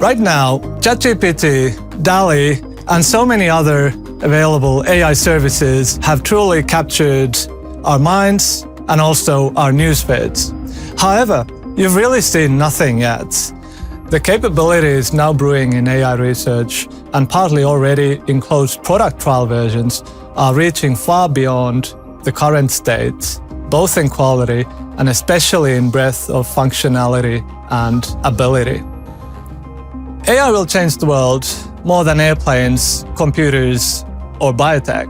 Right now, ChatGPT, DALL-E, and so many other available AI services have truly captured our minds and also our news feeds. However, you've really seen nothing yet. The capabilities now brewing in AI research and partly already in closed product trial versions are reaching far beyond the current state, both in quality and especially in breadth of functionality and ability. AI will change the world more than airplanes, computers, or biotech.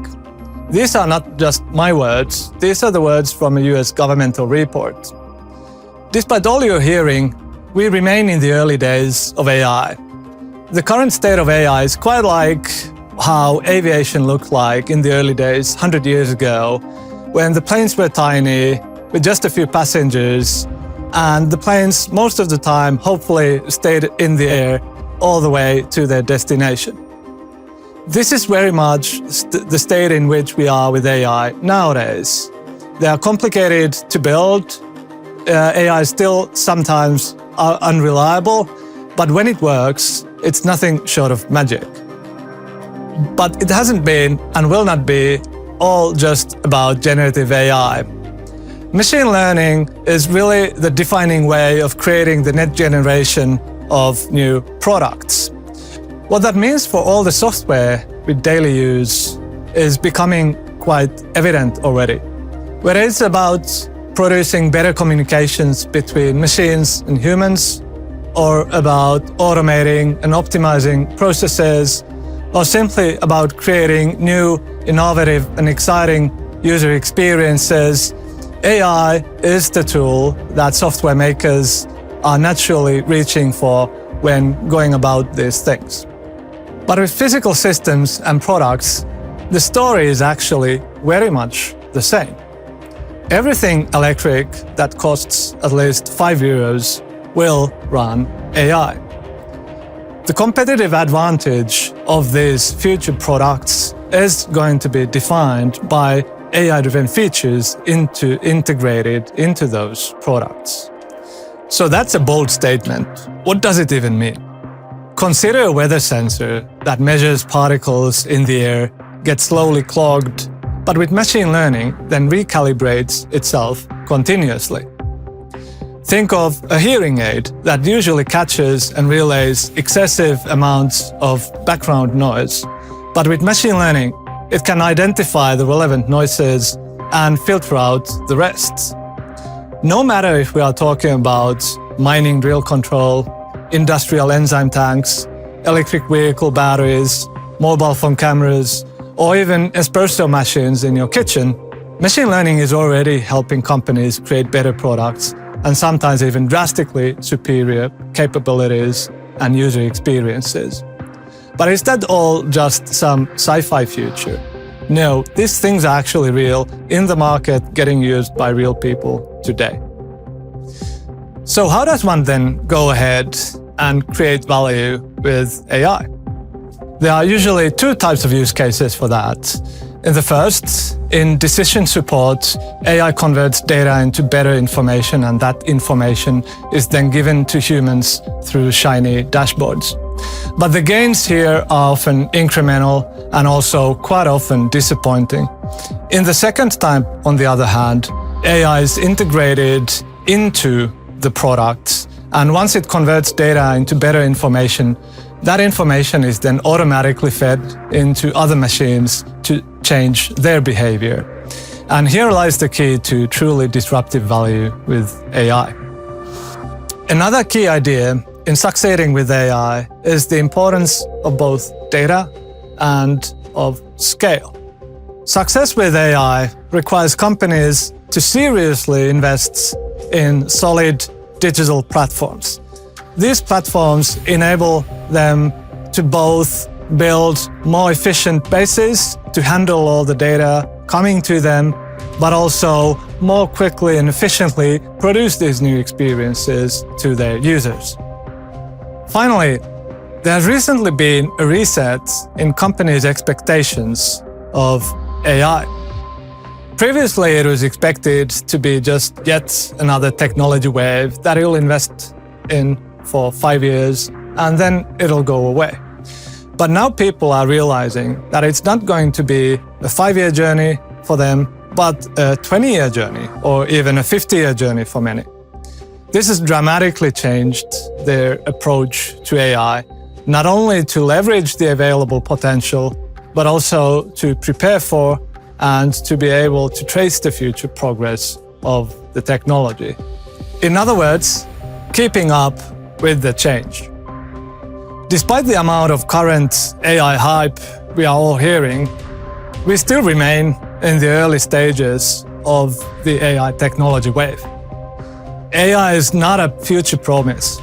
These are not just my words, these are the words from a US governmental report. Despite all you're hearing, we remain in the early days of AI. The current state of AI is quite like how aviation looked like in the early days 100 years ago, when the planes were tiny, with just a few passengers, and the planes most of the time hopefully stayed in the air all the way to their destination. This is very much the state in which we are with AI nowadays. They are complicated to build. AI is still sometimes unreliable, but when it works, it's nothing short of magic. But it hasn't been and will not be all just about generative AI. Machine learning is really the defining way of creating the next generation of new products. What that means for all the software we daily use is becoming quite evident already. Whether it's about producing better communications between machines and humans, or about automating and optimizing processes, or simply about creating new, innovative and exciting user experiences, AI is the tool that software makers are naturally reaching for when going about these things. But with physical systems and products, the story is actually very much the same. Everything electric that costs at least €5 will run AI. The competitive advantage of these future products is going to be defined by AI-driven features integrated into those products. So that's a bold statement. What does it even mean? Consider a weather sensor that measures particles in the air, gets slowly clogged, but with machine learning then recalibrates itself continuously. Think of a hearing aid that usually catches and relays excessive amounts of background noise, but with machine learning, it can identify the relevant noises and filter out the rest. No matter if we are talking about mining drill control, industrial enzyme tanks, electric vehicle batteries, mobile phone cameras, or even espresso machines in your kitchen, machine learning is already helping companies create better products and sometimes even drastically superior capabilities and user experiences. But is that all just some sci-fi future? No, these things are actually real in the market, getting used by real people today. So how does one then go ahead and create value with AI? There are usually two types of use cases for that. In the first, in decision support, AI converts data into better information, and that information is then given to humans through shiny dashboards. But the gains here are often incremental and also quite often disappointing. In the second type, on the other hand, AI is integrated into the product, and once it converts data into better information, that information is then automatically fed into other machines to change their behavior. And here lies the key to truly disruptive value with AI. Another key idea in succeeding with AI is the importance of both data and of scale. Success with AI requires companies to seriously invest in solid digital platforms. These platforms enable them to both build more efficient bases to handle all the data coming to them, but also more quickly and efficiently produce these new experiences to their users. Finally, there has recently been a reset in companies' expectations of AI. Previously, it was expected to be just yet another technology wave that you'll invest in for 5 years and then it'll go away. But now people are realizing that it's not going to be a 5-year journey for them, but a 20-year journey, or even a 50-year journey for many. This has dramatically changed their approach to AI, not only to leverage the available potential, but also to prepare for and to be able to trace the future progress of the technology. In other words, keeping up with the change. Despite the amount of current AI hype we are all hearing, we still remain in the early stages of the AI technology wave. AI is not a future promise,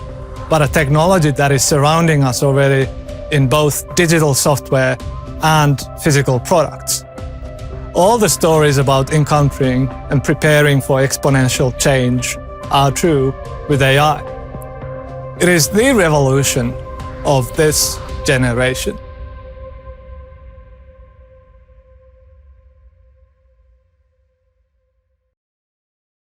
but a technology that is surrounding us already in both digital software and physical products. All the stories about encountering and preparing for exponential change are true with AI. It is the revolution of this generation.